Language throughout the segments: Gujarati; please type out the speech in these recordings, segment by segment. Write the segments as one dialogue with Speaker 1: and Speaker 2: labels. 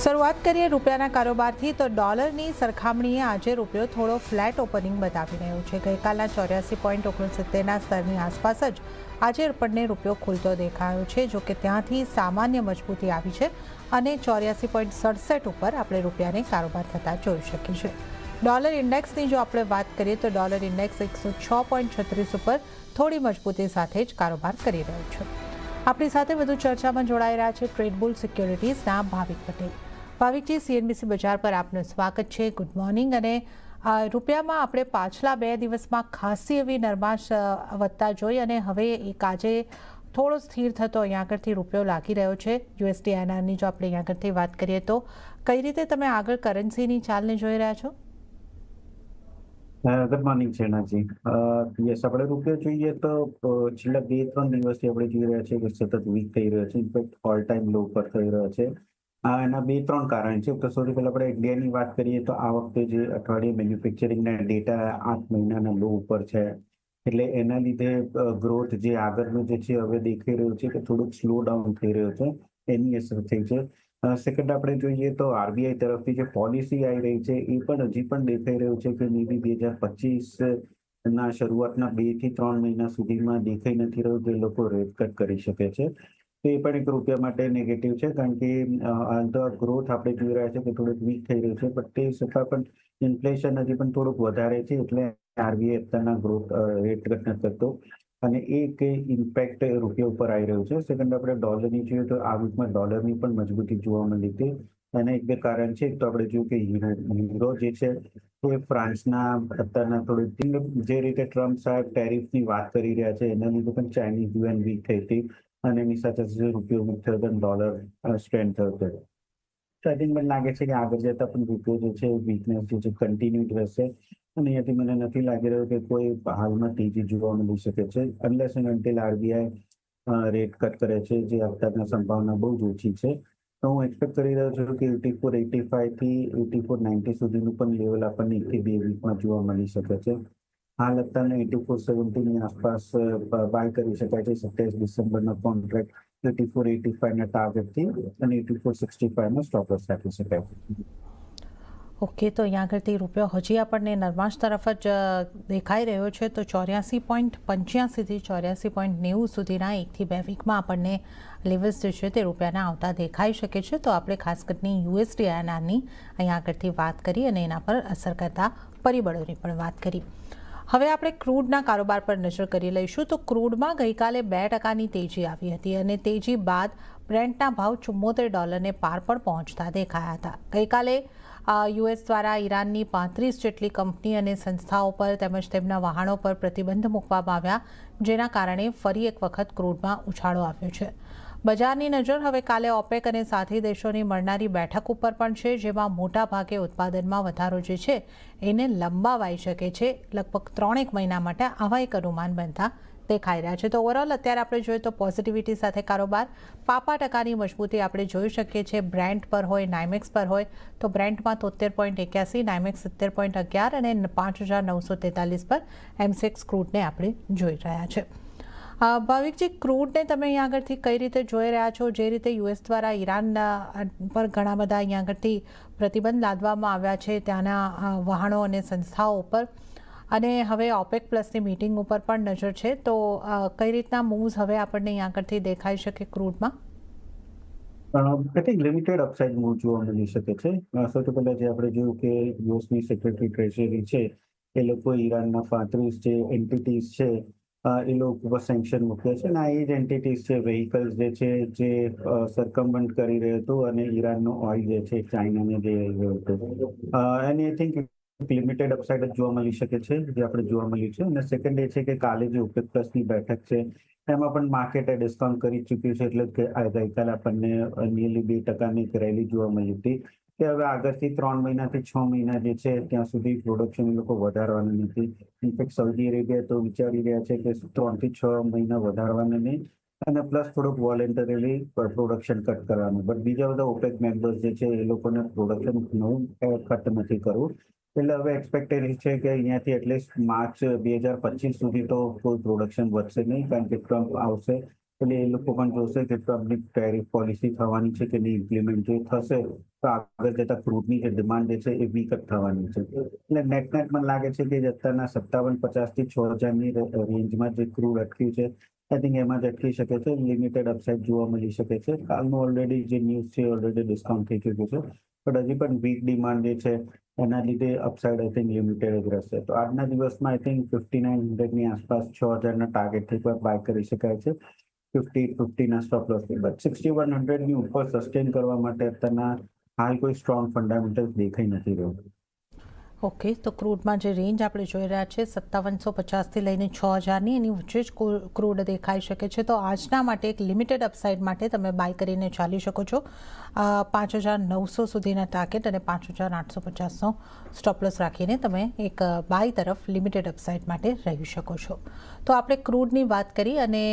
Speaker 1: શરૂઆત કરીએ રૂપિયાના કારોબારથી તો ડોલરની સરખામણીએ આજે રૂપિયો થોડો ફ્લેટ ઓપનિંગ બતાવી રહ્યો છે। ગઈકાલના 84.69ના સ્તરની આસપાસ જ આજે આપણને રૂપિયો ખુલતો દેખાયો છે। જોકે ત્યાંથી સામાન્ય મજબૂતી આવી છે અને 84.67 ઉપર આપણે રૂપિયાને કારોબાર થતા જોઈ શકીએ છીએ। ડોલર ઇન્ડેક્સની જો આપણે વાત કરીએ તો ડોલર ઇન્ડેક્સ 106.36 ઉપર થોડી મજબૂતી સાથે જ કારોબાર કરી રહ્યો છે। આપણી સાથે વધુ ચર્ચામાં જોડાઈ રહ્યા છે ટ્રેડબુલ સિક્યોરિટીઝના ભાવિક પટેલ। ભાવિકજી, CNBC બજાર પર આપનું સ્વાગત છે। Good morning. અને રૂપિયામાં આપણે પાછલા 2 દિવસમાં ખાસી એવી નરમાશ વધતા જોઈ અને હવે એક આજે થોડો સ્થિર થતો અહીંયા આગળથી રૂપિયો લાગી રહ્યો છે। USD INRની જો આપણે અહીંયા આગળથી વાત કરીએ તો કઈ રીતે તમે આગળ કરન્સીની ચાલને જોઈ રહ્યા છો?
Speaker 2: Good morning શેનાજી। યસ, આપણે રૂપિયો જોઈએ તો છેલ્લા 2-3 દિવસથી આપણે જોઈ રહ્યા છીએ કે સતત વીક થઈ રહ્યો છે। ઇનફેક્ટ ઓલ ટાઈમ લો પર થઈ રહ્યો છે। એના 2-3 કારણ છે। તો સૌથી પહેલા આપણે ઇન્ડિયાની વાત કરીએ તો આ વખતે જે અઠવાડિયે મેન્યુફેક્ચરિંગના ડેટા 8 મહિનાના લો ઉપર છે, એટલે એના લીધે ગ્રોથ જે આગળનું જે છે હવે દેખાઈ રહ્યું છે કે થોડુંક સ્લો ડાઉન થઈ રહ્યો છે, એની અસર થઈ છે। સેકન્ડ આપણે જોઈએ તો RBI તરફથી જે પોલિસી આવી રહી છે એ પણ હજી પણ દેખાઈ રહ્યું છે કે મે બી 2025 ના શરૂઆતના 2 થી 3 મહિના સુધીમાં દેખાઈ નથી રહ્યું કે લોકો રેટ કટ કરી શકે છે। તો એ પણ એક રૂપિયા માટે નેગેટિવ છે, કારણ કે હાલ તો ગ્રોથ આપણે જોઈ રહ્યા છે કે થોડુંક વીક થઈ રહ્યું છે, પણ તે છતાં પણ ઇન્ફ્લેશન હજી પણ થોડુંક વધારે છે, એટલે RBI અત્યારના ગ્રોથ રેટ કટ નથી કરતો અને એક ઇમ્પેક્ટ રૂપિયા ઉપર આવી રહ્યું છે। સેકન્ડ આપણે ડોલરની જોઈએ તો આ વીકમાં ડોલરની પણ મજબૂતી જોવા મળી હતી, અને 1-2 કારણ છે। એક તો આપણે જોયું કે યુરો જે છે એ ફ્રાન્સના અત્યારના થોડી જે રીતે ટ્રમ્પ સાહેબ ટેરિફની વાત કરી રહ્યા છે એના લીધે પણ ચાઇનીઝ યુએન વીક થઈ હતી અને એની સાથે રૂપિયો વીક થયો હતો, ડોલર સ્ટ્રેન્થ થયો હતો। તો આઈ થિંક મને લાગે છે કે આગળ જતા પણ રૂપિયો જે છે વીકનેસ જે છે કન્ટિન્યુડ રહેશે અને અહીંયાથી મને નથી લાગી રહ્યું કે કોઈ હાલમાં તેજી જોવા મળી શકે છે, unless and until RBI rate cut કરે છે, જે અત્યારના સંભાવના બહુ જ ઓછી છે। તો હું એક્સપેક્ટ કરી રહ્યો છું કે 84.85 થી 84.90 સુધીનું પણ લેવલ આપણને 1 થી 2 વીકમાં જોવા મળી શકે છે। હાલ અત્યારના 84.70ની આસપાસ બાય કરી શકાય છે। 27 ડિસેમ્બરના કોન્ટ્રાક્ટ 84.85ના ટાર્ગેટથી અને 84.65માં સ્ટોપ લોસ રાખી શકાય છે।
Speaker 1: ઓકે, તો અહીંયા આગળથી રૂપિયો હજી આપણને નરમાશ તરફ જ દેખાઈ રહ્યો છે। તો 84.85 થી 84.90 સુધીના 1 થી 2 વીકમાં આપણને લેવલ્સ જે છે તે રૂપિયાના આવતા દેખાઈ શકે છે। તો આપણે ખાસ કરીને USD INRની અહીંયા આગળથી વાત કરી અને એના પર અસર કરતા પરિબળોની પણ વાત કરી। હવે આપણે ક્રૂડના કારોબાર પર નજર કરી લઈશું। તો ક્રૂડમાં ગઈકાલે 2%ની તેજી આવી હતી અને તેજી બાદ બ્રેન્ટના ભાવ $74 પાર પણ પહોંચતા દેખાયા હતા। ગઈકાલે US દ્વારા ઈરાનની 35 જેટલી કંપની અને સંસ્થાઓ પર તેમજ તેમના વાહનો પર પ્રતિબંધ મૂકવામાં આવ્યા, જેના કારણે ફરી એક વખત ક્રૂડમાં ઉછાળો આવ્યો છે। બજારની નજર હવે કાલે ઓપેક અને સાથી દેશોની મળનારી બેઠક ઉપર પણ છે, જેમાં મોટા ભાગે ઉત્પાદનમાં વધારો જે છે એને લંબાવાઈ શકે છે। લગભગ 3-1 મહિના માટે આવા એક અનુમાન બનતા દેખાઈ રહ્યા છે। તો ઓવરઓલ અત્યારે આપણે જોઈએ તો પોઝિટિવિટી સાથે કારોબાર, 0.5%ની મજબૂતી આપણે જોઈ શકીએ છીએ। બ્રેન્ટ પર હોય, નાઇમેક્સ પર હોય તો બ્રેન્ટમાં 73.81, નાઇમેક્સ 70.11 અને 5,943 પર MCX ક્રૂડને આપણે જોઈ રહ્યા છે। ભાવિકજી, ક્રૂડને તમે અહીંયા આગળથી કઈ રીતે જોઈ રહ્યા છો? જે રીતે US દ્વારા ઈરાન પર ઘણા બધા અહીંયા આગળથી પ્રતિબંધ લાદવામાં આવ્યા છે ત્યાંના વાહનો અને સંસ્થાઓ ઉપર, અને હવે ઓપેક પ્લસની મીટિંગ ઉપર પણ નજર છે, તો કઈ રીતના મૂવ્સ હવે આપણને અહીંયા આગળથી દેખાઈ શકે ક્રૂડમાં?
Speaker 2: I think limited upside move જોવા મળી શકે છે। સૌથી પહેલા જે આપણે જોયું કે યુએસની સેક્રેટરી ટ્રેઝરી છે એ લોકો ઈરાનના 35 જે એન્ટિટીઝ છે એ લોકો પર સેન્કશન મૂક્યા છે, અને આ એ જ એન્ટિટીઝ છે, વ્હીકલ્સ જે છે જે સરકમવન્ટ કરી રહ્યો હતો અને ઈરાનનો ઓઇલ જે છે ચાઇનાને દઈ રહ્યો હતો, અને આઈ થિંક લિમિટેડ અપસાઇડ જ જોવા મળી શકે છે જે આપણે જોવા મળ્યું છે। અને સેકન્ડ એ છે કે કાલે જે ઓપેક પ્લસની બેઠક છે એમાં પણ માર્કેટે ડિસ્કાઉન્ટ કરી ચૂક્યું છે, એટલે કે ગઈકાલે આપણને નિયરલી 2%ની એક રેલી જોવા મળી હતી કે હવે આગળથી 3 મહિનાથી 6 મહિના જે છે ત્યાં સુધી પ્રોડક્શન લોકો વધારવાના નથી। ઇનફેક્ટ સાઉદી અરેબિયા તો વિચારી રહ્યા છે કે 3 થી 6 મહિના વધારવાના નહીં, અને પ્લસ થોડુંક વોલેન્ટરીલી પ્રોડક્શન કટ કરવાનું, બટ બીજા બધા ઓપેક મેમ્બર્સ જે છે એ લોકોને પ્રોડક્શન નવું કટ નથી કરવું। એટલે હવે એક્સપેક્ટેડ છે કે અહીંયાથી એટલીસ્ટ માર્ચ 2025 સુધી તો કોઈ પ્રોડક્શન વધશે નહીં, કારણ કે ટ્રમ્પ આવશે એટલે એ લોકો પણ જોશે કે ટ્રમ્પની ટેરિફ પોલિસી થવાની છે કે નહીં ઇમ્પ્લિમેન્ટ જો થશે તો આગળ જતા ક્રૂડની જે ડિમાન્ડ છે એ વીક જ થવાની છે. એટલે નેટ મને લાગે છે કે અત્યારના 57-50 થી 6,000ની રેન્જમાં જે ક્રૂડ અટક્યું છે આઈ થિંક એમાં જ અટકી શકે છે. લિમિટેડ અપસાઇડ જોવા મળી શકે છે. કાલનું ઓલરેડી જે ન્યૂઝ છે ઓલરેડી ડિસ્કાઉન્ટ થઈ ચૂક્યું છે, પણ હજી પણ વીક ડિમાન્ડ જે છે એના લીધે અપસાઇડ આઈ થિંક લિમિટેડ જ રહેશે. તો આજના દિવસમાં આઈ થિંક 5900ની આસપાસ 6,000ના ટાર્ગેટથી પર બાય કરી શકાય છે. 50-50ના સ્ટોપ લોસથી, બટ 6100ની ઉપર સસ્ટેન કરવા માટે અત્યારના હાલ કોઈ સ્ટ્રોંગ ફંડામેન્ટલ દેખાઈ નથી રહ્યું.
Speaker 1: ઓકે, તો ક્રૂડમાં જે રેન્જ આપણે જોઈ રહ્યા છે 5750થી લઈને 6000ની એની વચ્ચે જ ક્રૂડ દેખાઈ શકે છે. તો આજના માટે એક લિમિટેડ અપસાઇડ માટે તમે બાય કરીને ચાલી શકો છો. 5900 સુધીના ટાર્ગેટ અને 5850નો સ્ટોપલોસ રાખીને તમે એક બાય તરફ લિમિટેડ અપસાઇડ માટે રહી શકો છો. તો આપણે ક્રૂડની વાત કરી અને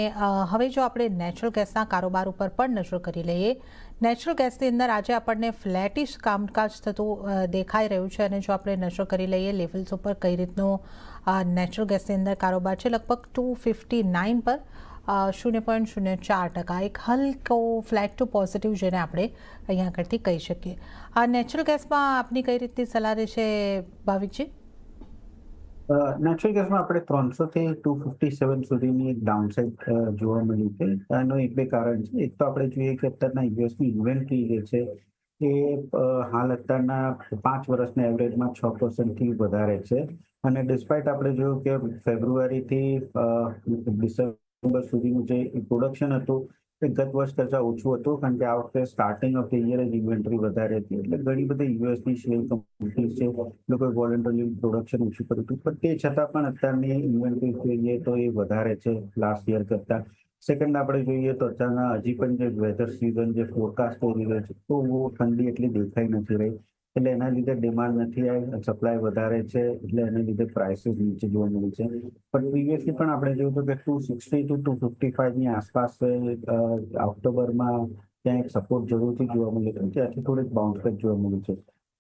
Speaker 1: હવે જો આપણે નેચરલ ગેસના કારોબાર ઉપર પણ નજર કરી લઈએ. નેચરલ ગેસની અંદર આજે આપણને ફ્લેટિશ કામકાજ થતું દેખાઈ રહ્યું છે અને જો આપણે નજર કરી લઈએ લેવલ્સ ઉપર કઈ રીતનો નેચરલ ગેસની અંદર કારોબાર છે, લગભગ 259 પર 0.04%, એક હલકો ફ્લેટ ટુ પોઝિટિવ જેને આપણે અહીંયા આગળથી કહી શકીએ. આ નેચરલ ગેસમાં આપની કઈ રીતની સલાહ રહેશે ભાવિકજી?
Speaker 2: નેચરલ ગેસમાં આપણે 300 થી 257 સુધીની એક ડાઉનસાઇડ જોવા મળી છે. એનો એક બે કારણ છે. એક તો આપણે જોઈએ કે અત્યારના યુએસની ઇન્વેન્ટરી જે છે એ હાલ અત્યારના 5 વર્ષના એવરેજમાં 6%થી વધારે છે. અને ડિસ્પાઇટ આપણે જોયું કે ફેબ્રુઆરીથી ડિસેમ્બર સુધીનું જે પ્રોડક્શન હતું એ ગત વર્ષ કરતાં ઓછું હતું, કારણ કે આ વખતે સ્ટાર્ટિંગ ઓફ ધ યર જ ઇન્વેન્ટરી વધારે હતી. એટલે ઘણી બધી યુએસની શેલ કંપનીઝ છે લોકોએ વોલન્ટરી પ્રોડક્શન ઓછું કર્યું હતું, પણ તે છતાં પણ અત્યારની ઇન્વેન્ટરી જોઈએ તો એ વધારે છે લાસ્ટ યર કરતાં. સેકન્ડ આપણે જોઈએ તો અત્યારના હજી પણ જે વેધર સિઝન જે ફોરકાસ્ટ થઈ રહ્યો છે તો ઠંડી એટલી દેખાઈ નથી રહી, એટલે એના લીધે ડિમાન્ડ નથી આવી, સપ્લાય વધારે છે એટલે એના લીધે પ્રાઇસીસ નીચે જોવા મળી છે. પણ પ્રીવિયસલી પણ આપણે જોયું હતું કે 260 to 255ની આસપાસ ઓક્ટોબરમાં ત્યાં એક સપોર્ટ જરૂરથી જોવા મળ્યો હતો, ત્યાંથી થોડીક બાઉન્સ બેક જોવા મળ્યું છે.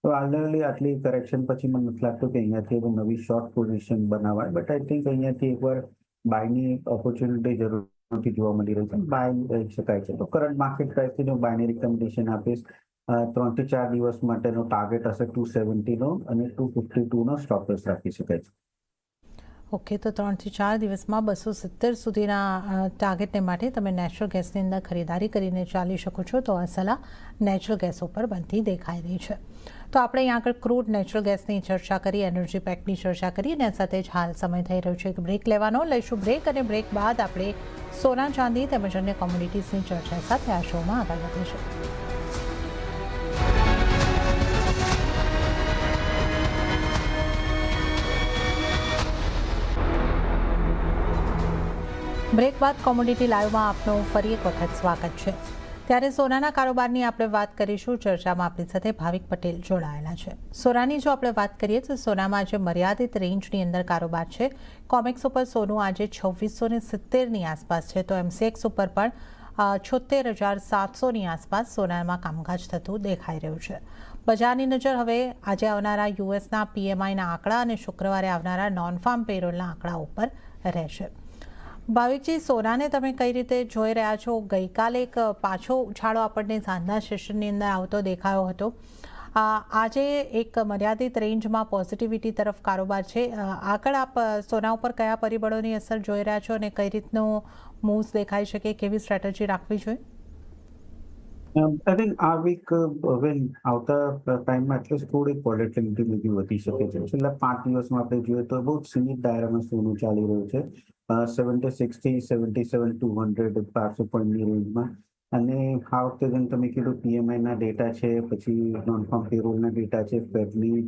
Speaker 2: તો આલ્રેડી આટલી કરેક્શન પછી મને નથી લાગતું કે અહીંયાથી હવે નવી શોર્ટ પોઝિશન બનાવાય, બટ આઈ થિંક અહીંયાથી એકવાર બાયની ઓપોર્ચ્યુનિટી જરૂરથી જોવા મળી રહી છે, બાય રહી શકાય છે. તો કરંટ માર્કેટ પ્રાઇસથી હું બાયની રિકમેન્ડેશન આપીશ. 3 થી 4 દિવસ માટેનો ટાર્ગેટ હશે 270નો અને 252નો સ્ટોપ લોસ રાખી શકાય છે.
Speaker 1: ઓકે, તો 3 થી 4 દિવસમાં 270 સુધીના ટાર્ગેટને માટે તમે નેચરલ ગેસની અંદર ખરીદારી કરીને ચાલી શકો છો. તો આ સલાહ નેચરલ ગેસ ઉપર બનતી દેખાઈ રહી છે. તો આપણે અહીં આગળ ક્રૂડ નેચરલ ગેસની ચર્ચા કરી, એનર્જી પેકની ચર્ચા કરી અને સાથે જ હાલ સમય થઈ રહ્યો છે કે બ્રેક લેવાનો. લઈશું બ્રેક અને બ્રેક બાદ આપણે સોના ચાંદી તેમજ અન્ય કોમોડિટીઝની ચર્ચા સાથે આ શોમાં આગળ વધીશું. બ્રેક બાદ કોમોડિટી લાઈવમાં આપનું ફરી એક વખત સ્વાગત છે. ત્યારે સોનાના કારોબારની આપણે વાત કરીશું. ચર્ચામાં આપણી સાથે ભાવિક પટેલ જોડાયેલા છે. સોનાની જો આપણે વાત કરીએ તો સોનામાં આજે મર્યાદિત રેન્જની અંદર કારોબાર છે. કોમેક્સ ઉપર સોનું આજે 2670ની આસપાસ છે, તો એમસીએક્સ ઉપર પણ 76,700ની આસપાસ સોનામાં કામકાજ થતું દેખાઈ રહ્યું છે. બજારની નજર હવે આજે આવનારા યુએસના પીએમઆઈના આંકડા અને શુક્રવારે આવનારા નોન ફાર્મ પેરોલના આંકડા ઉપર રહેશે. ભાવિકજી, સોનાને તમે કઈ રીતે જોઈ રહ્યા છો? ગઈકાલે એક પાછો ઉછાળો આપણને સાંજના સેશનની અંદર આવતો દેખાયો હતો. આજે એક મર્યાદિત રેન્જમાં પોઝિટિવિટી તરફ કારોબાર છે. આગળ આપ સોના ઉપર કયા પરિબળોની અસર જોઈ રહ્યા છો અને કઈ રીતનો મૂવ્સ દેખાઈ શકે, કેવી સ્ટ્રેટેજી રાખવી જોઈએ?
Speaker 2: આઈ થિંક આ વીક હવે આવતા ટાઈમમાં એટલીસ્ટ થોડીક વોલેટિલિટી બધી વધી શકે છે. છેલ્લા 5 દિવસમાં આપણે જોઈએ તો બહુ સીમિત દાયરામાં સોનું ચાલી રહ્યું છે. 76 થી 77,200 400 પોઈન્ટની રેન્જમાં. અને આ વખતે જેમ તમે કીધું પીએમઆઈના ડેટા છે, પછી નોન ફાર્મ પેરોલના ડેટા છે, ફેડની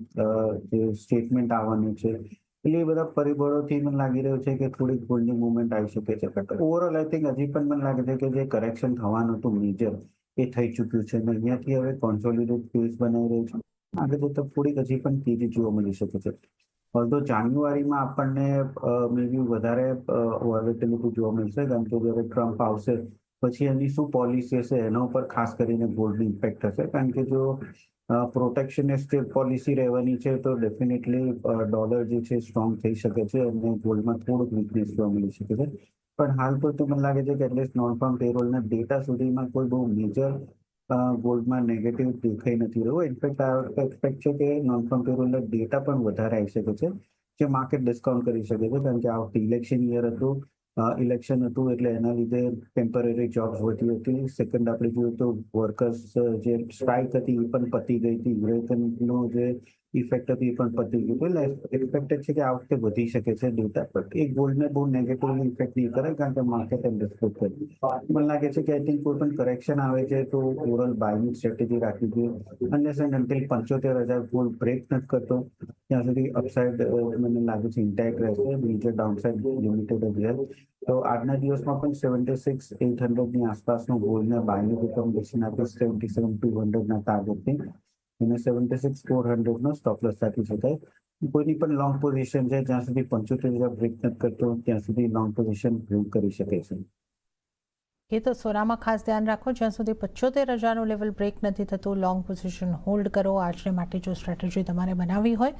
Speaker 2: જે સ્ટેટમેન્ટ આવવાનું છે, એટલે એ બધા પરિબળોથી મને લાગી રહ્યું છે કે થોડીક ગોલ્ડની મુવમેન્ટ આવી શકે છે. બટ ઓવરઓલ આઈ થિંક હજી પણ મને લાગે છે કે જે કરેક્શન થવાનું હતું મેજર એ થઈ ચૂક્યું છે અને અહીંયાથી હવે કોન્સોલિડેટ પેસ બનાવી રહ્યું છે. આગળ જતા થોડીક હજી પણ તેજી જોવા મળી શકે છે. ઓલ્ધો જાન્યુઆરીમાં આપણને મે બી વધારે વોલેટિલિટી જોવા મળશે, કારણ કે જ્યારે ટ્રમ્પ આવશે પછી એની શું પોલિસી હશે એના ઉપર ખાસ કરીને ગોલ્ડની ઇમ્પેક્ટ થશે. કારણ કે જો પ્રોટેક્શનિસ્ટ પોલિસી રહેવાની છે તો ડેફિનેટલી ડોલર જે છે સ્ટ્રોંગ થઈ શકે છે અને ગોલ્ડમાં થોડુંક વીકનેસ જોવા મળી શકે છે. પણ હાલ તો મને લાગે છે કે એટલીસ્ટ નોન ફાર્મ પેરોલના ડેટા સુધીમાં કોઈ બહુ મેજર ગોલ્ડમાં નેગેટિવ દેખાઈ નથી રહ્યો. ઇનફેક્ટ આ વખતે એક્સપેક્ટ છે કે નોન ફાર્મ પેરોલના ડેટા પણ વધારે આવી શકે છે, જે માર્કેટ ડિસ્કાઉન્ટ કરી શકે છે, કારણ કે આ વખતે ઇલેક્શન યર હતું. ઇલેક્શન હતું એટલે એના લીધે ટેમ્પરરી જોબ્સ વધી હતી. સેકન્ડ આપણે જોઈએ તો વર્કર્સ જે સ્ટ્રાઇક હતી એ પણ પતી ગઈ હતી. વેતનનો જે ઇફેક્ટ હતી એ પણ પતી ગયું. એટલે એક્સપેક્ટેડ છે કે આ વખતે વધી શકે છે ડેટા, પણ એ ગોલ્ડને બહુ નેગેટિવ ઇફેક્ટ નહીં કરે, કારણ કે માર્કેટ એમ ડિસ્કાઉન્ટ કરે. મને લાગે છે કે આઈ થિંક કોઈ પણ કરેક્શન આવે છે તો ઓવરઓલ બાયની સ્ટ્રેટેજી રાખવી જોઈએ. Unless and until 75,000 gold break નથી કરતો ત્યાં સુધી અપસાઇડ મને લાગે છે ઇન્ટેક્ટ રહેશે. મેજર ડાઉનસાઇડ લિમિટેડ જ રહે. તો આજના દિવસમાં પણ 76,800 ની આસપાસનો ગોલ્ડના બાયની રિકમેન્ડેશન આપીશ, 77,200 ના ટાર્ગેટથી, અને 76,400 નો સ્ટોપ લોસ રાખી શકાય. કોઈની પણ લોંગ પોઝિશન છે જ્યાં સુધી 75,000 બ્રેક નથી કરતો ત્યાં સુધી લોંગ પોઝિશન બ્રેક કરી શકે છે.
Speaker 1: એ તો સોનામાં ખાસ ધ્યાન રાખો, જ્યાં સુધી 75,000નું લેવલ બ્રેક નથી થતું લોંગ પોઝિશન હોલ્ડ કરો. આજને માટે જો સ્ટ્રેટેજી તમારે બનાવવી હોય,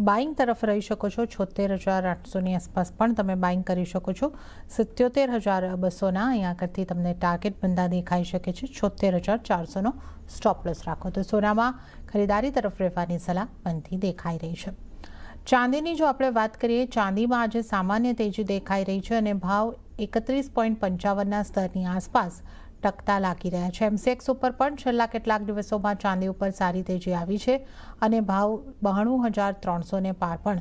Speaker 1: બાઇંગ તરફ રહી શકો છો. 76,800ની આસપાસ પણ તમે બાઇંગ કરી શકો છો. 77,200ના અહીંયા આગળથી તમને ટાર્ગેટ બંધા દેખાઈ શકે છે. 76,400નો સ્ટોપ લોસ રાખો. તો સોનામાં ખરીદારી તરફ રહેવાની સલાહ બનતી દેખાઈ રહી છે. ચાંદીની જો આપણે વાત કરીએ, ચાંદીમાં આજે સામાન્ય તેજી દેખાઈ રહી છે અને ભાવ 31.55ના સ્તરની આસપાસ ટકતા લાગી રહ્યા છે. એમસીએક્સ ઉપર પણ છેલ્લા કેટલાક દિવસોમાં ચાંદી ઉપર સારી તેજી આવી છે અને ભાવ 92,300ને પાર પણ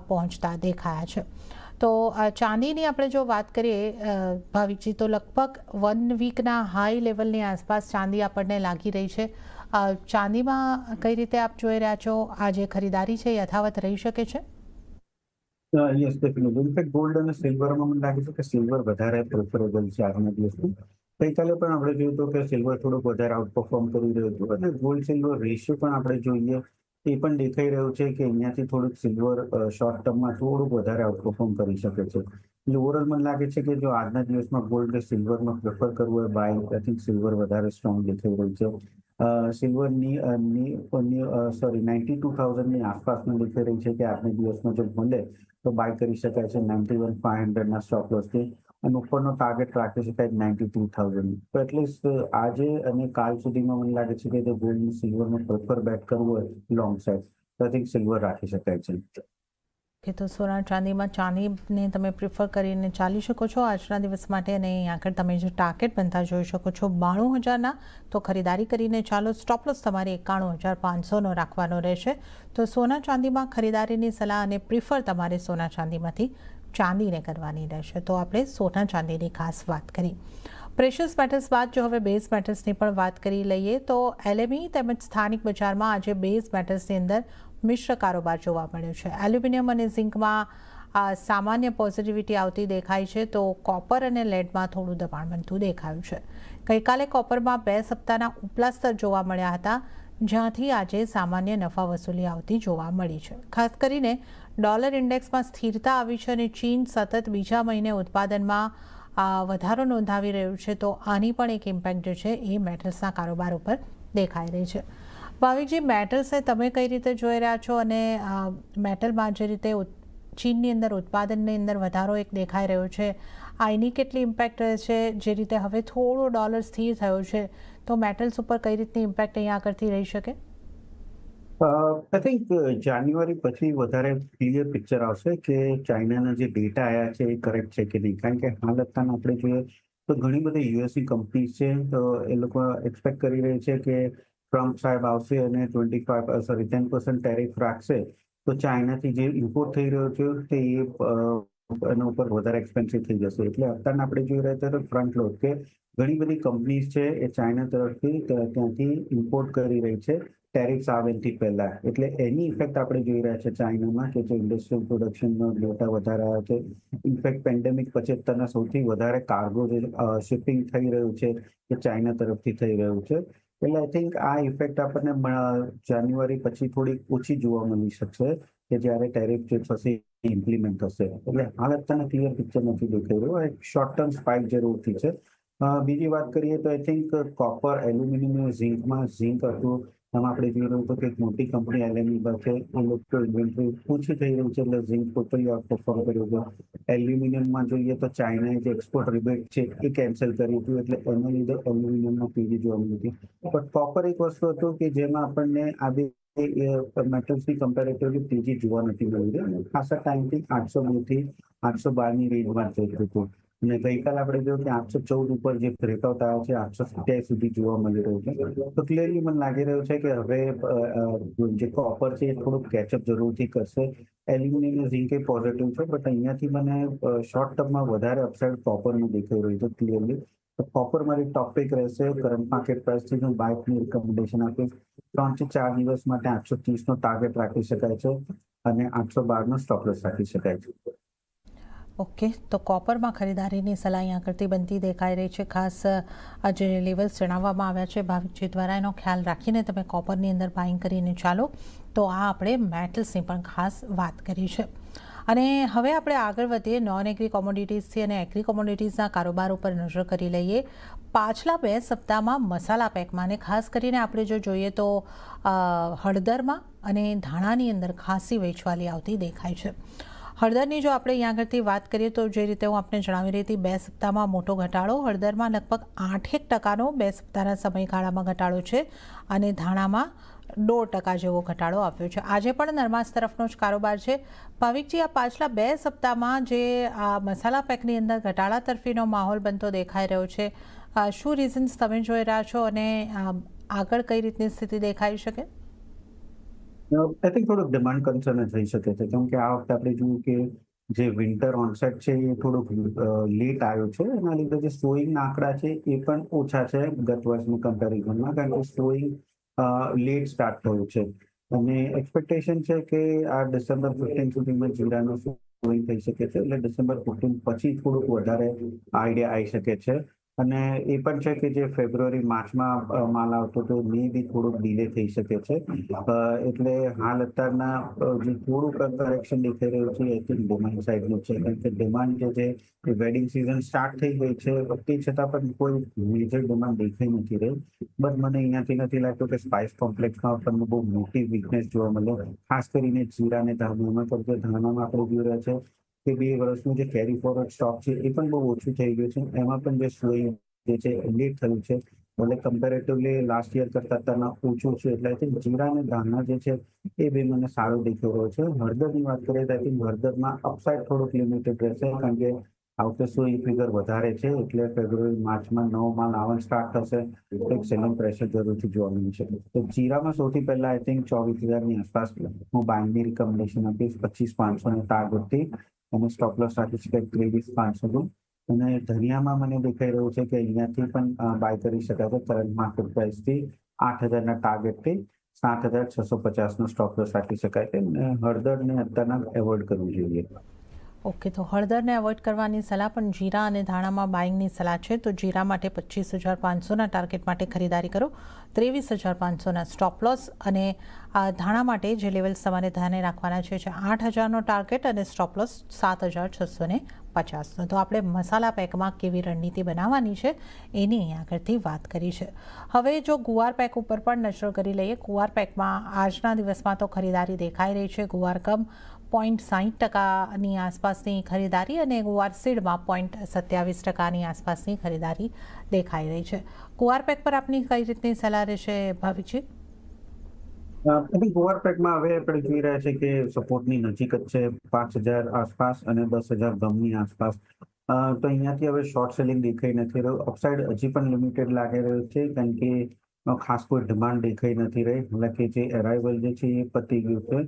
Speaker 1: પહોંચતા દેખાયા છે. તો ચાંદીની આપણે જો વાત કરીએ ભાવિકજી, તો લગભગ 1 વીકના હાઈ લેવલની આસપાસ ચાંદી આપણને લાગી રહી છે. ચાંદીમાં કઈ રીતે આપ જોઈ રહ્યા છો? આ જે ખરીદારી છે યથાવત રહી શકે છે?
Speaker 2: Yes, definitely. ઇનફેક્ટ ગોલ્ડ અને સિલ્વરમાં મને લાગે છે કે સિલ્વર વધારે પ્રેફરેબલ છે આજના દિવસમાં. ગઈકાલે પણ આપણે જોયું હતું કે સિલ્વર થોડુંક વધારે આઉટપરફોર્મ કરી રહ્યું હતું, અને ગોલ્ડ સિલ્વર રેશિયો પણ આપણે જોઈએ એ પણ દેખાઈ રહ્યું છે કે અહીંયાથી થોડુંક સિલ્વર શોર્ટ ટર્મમાં થોડુંક વધારે આઉટપરફોર્મ કરી શકે છે. એટલે ઓવરઓલ મને લાગે છે કે જો આજના દિવસમાં ગોલ્ડ કે સિલ્વરમાં પ્રેફર કરવું હોય બાય, આઈ થિંક સિલ્વર વધારે સ્ટ્રોંગ દેખાઈ રહ્યું છે. સિલ્વરની 92,000ની આસપાસનું દેખાઈ રહ્યું છે કે આજના દિવસમાં જો મળે તો બાય કરી શકાય છે 91,500ના સ્ટોપ લોસથી, અને ઉપરનો ટાર્ગેટ રાખી શકાય 92,000. તો એટલીસ્ટ આજે અને કાલ સુધીમાં મને લાગે છે કે જો ગોલ્ડ સિલ્વરનો પ્રેફર બેટ કરવું હોય લોંગ સાઇડ તો આઈ થિંક સિલ્વર રાખી શકાય છે.
Speaker 1: કે તો સોના ચાંદીમાં ચાંદીને તમે પ્રિફર કરીને ચાલી શકો છો આજના દિવસ માટે, અને આગળ તમે જે ટાર્ગેટ બનતા જોઈ શકો છો 92,000ના, તો ખરીદારી કરીને ચાલો. સ્ટોપ લોસ તમારે 91,500નો રાખવાનો રહેશે. તો સોના ચાંદીમાં ખરીદારીની સલાહ અને પ્રિફર તમારે સોના ચાંદીમાંથી ચાંદીને કરવાની રહેશે. તો આપણે સોના ચાંદીની ખાસ વાત કરી. પ્રેશિયસ મેટલ્સ બાદ જો હવે બેઝ મેટલ્સની પણ વાત કરી લઈએ, તો એલએમઈ તેમજ સ્થાનિક બજારમાં આજે બેઝ મેટલ્સની અંદર મિશ્ર કારોબાર જોવા મળ્યો છે. એલ્યુમિનિયમ અને ઝિંકમાં સામાન્ય પોઝિટિવિટી આવતી દેખાય છે, તો કોપર અને લેડમાં થોડું દબાણ બનતું દેખાયું છે. ગઈકાલે કોપરમાં 2 સપ્તાહના ઉપલા સ્તર જોવા મળ્યા હતા, જ્યાંથી આજે સામાન્ય નફા વસૂલી આવતી જોવા મળી છે. ખાસ કરીને ડોલર ઇન્ડેક્સમાં સ્થિરતા આવી છે અને ચીન સતત બીજા મહિને ઉત્પાદનમાં વધારો નોંધાવી રહ્યું છે, તો આની પણ એક ઇમ્પેક્ટ જે છે એ મેટલ્સના કારોબાર ઉપર દેખાઈ રહી છે. ભાવિકજી, મેટલ્સને તમે કઈ રીતે જોઈ રહ્યા છો, અને મેટલમાં જે રીતે ચીનની અંદર ઉત્પાદનની અંદર વધારો એક દેખાઈ રહ્યો છે, આ એની કેટલી ઇમ્પેક્ટ રહે છે? જે રીતે હવે થોડો ડોલર સ્થિર થયો છે, તો મેટલ્સ ઉપર કઈ રીતની ઇમ્પેક્ટ અહીંયા આગળથી રહી શકે?
Speaker 2: આઈ થિંક જાન્યુઆરી પછી વધારે ક્લિયર પિક્ચર આવશે કે ચાઇનાના જે ડેટા આવ્યા છે એ કરેક્ટ છે કે નહીં, કારણ કે હાલ અત્યારે આપણે જોઈએ તો ઘણી બધી યુએસની કંપનીઝ છે, તો એ લોકો એક્સપેક્ટ કરી રહી છે કે ટ્રમ્પ સાહેબ આવશે અને 10% ટેરિફ રાખશે તો ચાઇનાથી જે ઇમ્પોર્ટ થઈ રહ્યો છે તે એના ઉપર વધારે એક્સપેન્સિવ થઈ જશે. એટલે અત્યારે આપણે જોઈ રહ્યા છે ફ્રન્ટ લોડ કે ઘણી બધી કંપનીઝ છે એ ચાઇના તરફથી ત્યાંથી ઇમ્પોર્ટ કરી રહી છે ટેરિફ્સ આવેથી પહેલા. એટલે એની ઇફેક્ટ આપણે જોઈ રહ્યા છે ચાઇનામાં કે જે ઇન્ડસ્ટ્રીયલ પ્રોડક્શનનો ડેટા વધારે આવ્યો છે. ઇનફેક્ટ પેન્ડેમિક પછી અત્યારના સૌથી વધારે કાર્ગો જે શિપિંગ થઈ રહ્યું છે એ ચાઇના તરફથી થઈ રહ્યું છે. એટલે આઈ થિંક આ ઇફેક્ટ આપણને જાન્યુઆરી પછી થોડી ઓછી જોવા મળી શકશે કે જ્યારે ટેરિફ જે થશે ઇમ્પ્લિમેન્ટ થશે. એટલે હાલ અત્યારના ક્લિયર પિક્ચર નથી દેખાઈ રહ્યું. એક શોર્ટ ટર્મ સ્પાઇક જરૂરથી છે. બીજી વાત કરીએ તો આઈ થિંક કોપર, એલ્યુમિનિયમ અને ઝિંકમાં ઝિંક હતું એમાં આપણે જોઈ રહ્યું હતું કે એક મોટી કંપની એલએમઈ પાસે એ લોકો ઇન્વેન્ટરી ઓછી થઈ રહી છે, એટલે ઝિંક ટોટલી આઉટ પરફોર્મ કર્યું હતું. એલ્યુમિનિયમમાં જોઈએ તો ચાઇનાએ જે એક્સપોર્ટ રિબેટ છે એ કેન્સલ કર્યું હતું, એટલે એના લીધે એલ્યુમિનિયમમાં તેજી જોવા મળી હતી. બટ કોપર એક વસ્તુ હતું કે જેમાં આપણને આ બે મેટલ્સની કમ્પેરેટિવલી તેજી જોવા નથી મળી રહી. ખાસા ટાઈમથી 802 થી 812 રેન્જમાં જઈ રહ્યું હતું. અને ગઈકાલે આપણે જોયું કે 814 ઉપર જે બ્રેકઆઉટ આવ્યો છે 827 સુધી જોવા મળી રહ્યું છે. તો ક્લિયરલી મને લાગી રહ્યું છે કે હવે જે કોપર છે એ થોડુંક કેચઅપ જરૂરથી કરશે. એલ્યુમિનિયમ અને ઝિંક એ પોઝિટિવ છે, બટ અહીંયાથી મને શોર્ટ ટર્મમાં વધારે અપસાઇડ કોપરનું દેખાઈ રહ્યું છે ક્લિયરલી. તો કોપર મારી ટોપ પિક રહેશે. કરંટ માર્કેટ પ્રાઇસથી હું બાયની રિકમેન્ડેશન આપીશ. 3 થી 4 દિવસ માટે 830 નો ટાર્ગેટ રાખી શકાય છે અને 812 નો સ્ટોપ લોસ રાખી શકાય છે.
Speaker 1: ઓકે, તો કોપરમાં ખરીદારીની સલાહ અહીંયા કરતી બનતી દેખાઈ રહી છે. ખાસ આ જે લેવલ્સ જણાવવામાં આવ્યા છે ભાવિકજી દ્વારા, એનો ખ્યાલ રાખીને તમે કોપરની અંદર બાઇંગ કરીને ચાલો. તો આ આપણે મેટલ્સની પણ ખાસ વાત કરી છે. અને હવે આપણે આગળ વધીએ નોન એગ્રી કોમોડિટીઝથી અને એગ્રી કોમોડિટીઝના કારોબાર ઉપર નજર કરી લઈએ. પાછલા 2 સપ્તાહમાં મસાલા પેકમાં અને ખાસ કરીને આપણે જો જોઈએ તો હળદરમાં અને ધાણાની અંદર ખાસી વેચવાલી આવતી દેખાય છે. હળદરની જો આપણે અહીંયા આગળથી વાત કરીએ તો જે રીતે હું આપને જણાવી રહી હતી, 2 સપ્તાહમાં મોટો ઘટાડો. હળદરમાં લગભગ 8% 2 સપ્તાહના સમયગાળામાં ઘટાડો છે અને ધાણામાં 1.5% જેવો ઘટાડો આવ્યો છે. આજે પણ નરમાશ તરફનો જ કારોબાર છે. ભાવિકજી, આ પાછલા 2 સપ્તાહમાં જે આ મસાલા પેકની અંદર ઘટાડા તરફીનો માહોલ બનતો દેખાઈ રહ્યો છે, શું રીઝન્સ તમે જોઈ રહ્યા છો અને આગળ કઈ રીતની સ્થિતિ દેખાઈ શકે?
Speaker 2: આઈ થિંક થોડુંક ડિમાન્ડ કન્સર્ન થઈ શકે છે, કેમ કે આ વખતે આપણે જોયું કે જે વિન્ટર ઓનસેટ છે એ થોડુંક લેટ આવ્યો છે. એના લીધે જે સોઈંગના આંકડા છે એ પણ ઓછા છે ગત વર્ષની કમ્પેરિઝનમાં, કારણ કે સોઈંગ લેટ સ્ટાર્ટ થયું છે. અને એક્સપેક્ટેશન છે કે આ ડિસેમ્બર 15 સુધીમાં જીરાનું સોઈંગ થઈ શકે છે, એટલે ડિસેમ્બર 15 પછી થોડુંક વધારે આઈડિયા આવી શકે છે. અને એ પણ છે કે જે ફેબ્રુઆરી માર્ચમાં માલ આવતો તો મે બી થોડુંક ડિલે થઈ શકે છે. એટલે હાલ અત્યારના જે થોડુંક કરેક્શન દેખાઈ રહ્યું છે એ ડિમાન્ડ સાઈડનું છે, કારણ કે ડિમાન્ડ જે છે વેડિંગ સિઝન સ્ટાર્ટ થઈ ગઈ છે, તે છતાં પણ કોઈ મેજર ડિમાન્ડ દેખાઈ નથી રહી. બટ મને અહીંયાથી નથી લાગતું કે સ્પાઇસ કોમ્પ્લેક્સમાં આપણને બહુ મોટી વીકનેસ જોવા મળે, ખાસ કરીને જીરા અને ધાણામાં. તો જે ધાણામાં આપણે જોઈ રહ્યા છે કે 2 વર્ષનું જે કેરી ફોરવર્ડ સ્ટોક છે એ પણ બહુ ઓછું થઈ ગયું છે. એમાં પણ જે સોઈંગ જે છે લેટ થયું છે, એટલે કમ્પેરેટિવલી લાસ્ટ યર કરતા અત્યારના ઓછું છે. એટલે આઈ થિંક જીરા અને ધાણા જે છે એ બે મને સારો દેખાઈ રહ્યો છે. હળદરની વાત કરીએ તો આઈ થિંક હળદરમાં અપસાઇડ થોડુંક લિમિટેડ રહેશે, કારણ કે આવતે સોઈંગ ફિગર વધારે છે, એટલે ફેબ્રુઆરી માર્ચમાં નવો માલ આવવાનું સ્ટાર્ટ થશે, એક સેલિંગ પ્રેશર જરૂરથી જોવા મળી શકે. તો જીરામાં સૌથી પહેલા આઈ થિંક 24,000ની આસપાસ હું બાયની રિકમેન્ડેશન આપીશ 25,500 ટાર્ગેટથી, અને સ્ટોપ લોસ રાખી શકાય 23,500. અને ધનિયામાં મને દેખાઈ રહ્યું છે કે અહીંયાથી પણ બાય કરી શકાય છે કરંટ માર્કેટ પ્રાઇસથી 8,000ના ટાર્ગેટથી 7,650નો સ્ટોપ લોસ રાખી શકાય છે. અને હળદરને અત્યારના એવોઇડ કરવું જોઈએ.
Speaker 1: ઓકે, તો હળદરને એવોઇડ કરવાની સલાહ, પણ જીરા અને ધાણામાં બાઇંગની સલાહ છે. તો જીરા માટે 25,500ના ટાર્ગેટ માટે ખરીદારી કરો, 23,500ના સ્ટોપ લોસ. અને ધાણા માટે જે લેવલ્સ તમારે ધ્યાને રાખવાના છે 8,000નો ટાર્ગેટ અને સ્ટોપ લોસ 7,650નો. તો આપણે મસાલા પેકમાં કેવી રણનીતિ બનાવવાની છે એની અહીં આગળથી વાત કરી છે. હવે જો ગુવાર પેક ઉપર પણ નજર કરી લઈએ. ગુવાર પેકમાં આજના દિવસમાં તો ખરીદારી દેખાઈ રહી છે. ગુવાર કમ 0.60%ની આસપાસની ખરીદારી અને ગુવાર સીડમાં 0.27%ની આસપાસની ખરીદારી દેખાઈ રહી છે. ગુવાર પેક પર આપની કઈ રીતની સલાહ રહેશે ભાવિકજી?
Speaker 2: ગુવાર પેકમાં હવે આપણે જોઈ રહ્યા છે કે સપોર્ટની નજીક જ છે 5,000 આસપાસ અને 10,000 ગમની આસપાસ. તો અહીંયાથી હવે શોર્ટ સેલિંગ દેખાઈ નથી રહ્યું. અપસાઇડ હજી પણ લિમિટેડ લાગી રહ્યું છે, કારણ કે ખાસ કોઈ ડિમાન્ડ દેખાઈ નથી રહી. હાલાકી જે અરાઇવલ જે છે એ પતી ગયું છે,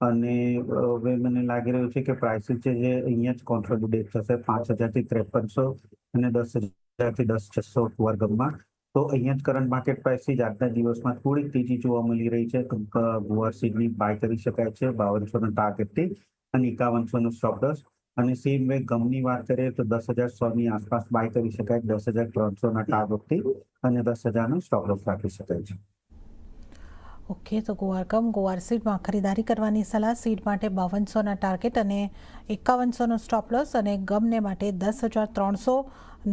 Speaker 2: અને હવે મને લાગી રહ્યું છે કે પ્રાઇસીસ છે જે અહીંયા જ કોન્સોલિડેટ થશે 5,000થી 5300 અને 10,000થી 10,600 ગુવાર ગમમાં. તો અહીંયા જ કરંટ માર્કેટ પ્રાઇસથી જ આજના દિવસમાં થોડીક તેજી જોવા મળી રહી છે. ગુવાર સીડની બાય કરી શકાય છે 5200ના ટાર્ગેટથી અને 5100નો સ્ટોપ લોસ. અને સેમ વે ગમની વાત કરીએ તો 10,100ની આસપાસ બાય કરી શકાય 10,300ના ટાર્ગેટથી અને 10,000નો સ્ટોપ લોસ રાખી શકાય છે.
Speaker 1: ઓકે, તો ગુવાર કમ ગુવાર સીડમાં ખરીદારી કરવાની સલાહ. સીડ માટે 5200ના ટાર્ગેટ અને 5100નો સ્ટોપ લોસ, અને ગમને માટે 10,300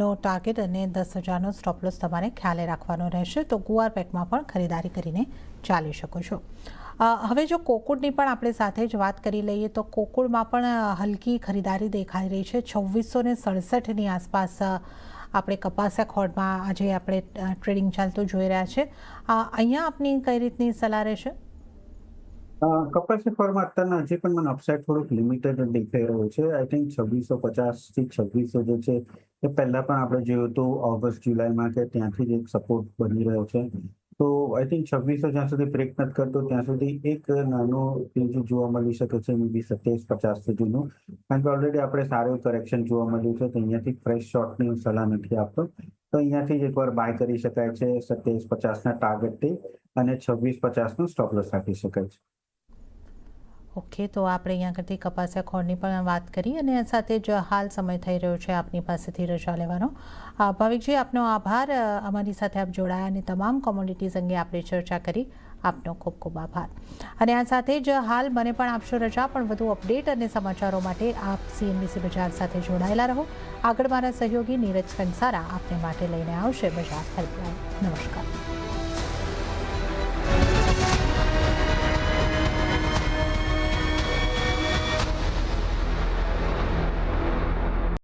Speaker 1: નો ટાર્ગેટ અને 10,000નો સ્ટોપ લોસ તમારે ખ્યાલે રાખવાનો રહેશે. તો ગુવાર પેકમાં પણ ખરીદારી કરીને ચાલી શકો છો. હવે જો કોકુડની પણ આપણે સાથે જ વાત કરી લઈએ તો કોકુડમાં પણ હલકી ખરીદારી દેખાઈ રહી છે. 2667ની આસપાસ આપણે કપાસિયા ખોળમાં આજે આપણે ટ્રેડિંગ ચાલતું જોઈ રહ્યા છે. અહીંયા આપની કઈ રીતની સલાહ રહેશે?
Speaker 2: કપાસની ફોર્મમાં અત્યારના હજી પણ મને અપસાઇડ થોડુંક લિમિટેડ દેખાઈ રહ્યું છે. આઈ થિંક 2650 થી 2600 જે છે એ પહેલા પણ આપણે જોયું હતું ઓગસ્ટ જુલાઈમાં કે ત્યાંથી જ એક સપોર્ટ બની રહ્યો છે. તો આઈ થિંક 2600 જ્યાં સુધી બ્રેક નથી કરતો ત્યાં સુધી એક નાનું તેજી જોવા મળી શકે છે, મે બી 2750 સુધીનું. કારણ કે ઓલરેડી આપણે સારું કરેક્શન જોવા મળ્યું છે તો અહીંયાથી ફ્રેશ શોર્ટની સલાહ નથી આપતો. તો અહીંયાથી જ એકવાર બાય કરી શકાય છે 2750ના ટાર્ગેટથી અને 2650નું સ્ટોપ લોસ રાખી શકાય છે.
Speaker 1: ઓકે, તો આપણે અહીંયા કરતી કપાસિયા ખોળની પણ વાત કરી અને સાથે જ હાલ સમય થઈ રહ્યો છે આપની પાસેથી રજા લેવાનો. ભાવિકજી, આપનો આભાર. અમારી સાથે આપ જોડાયા અને તમામ કોમોડિટીઝ અંગે આપણે ચર્ચા કરી. આપનો ખૂબ ખૂબ આભાર. અને આ સાથે જ હાલ મને પણ આપશો રજા, પણ વધુ અપડેટ અને સમાચારો માટે આપ CNBC બજાર સાથે જોડાયેલા રહો. આગળ મારા સહયોગી નીરજ કંસારા આપને માટે લઈને આવશે બજાર હેલ્પલાઇન. નમસ્કાર.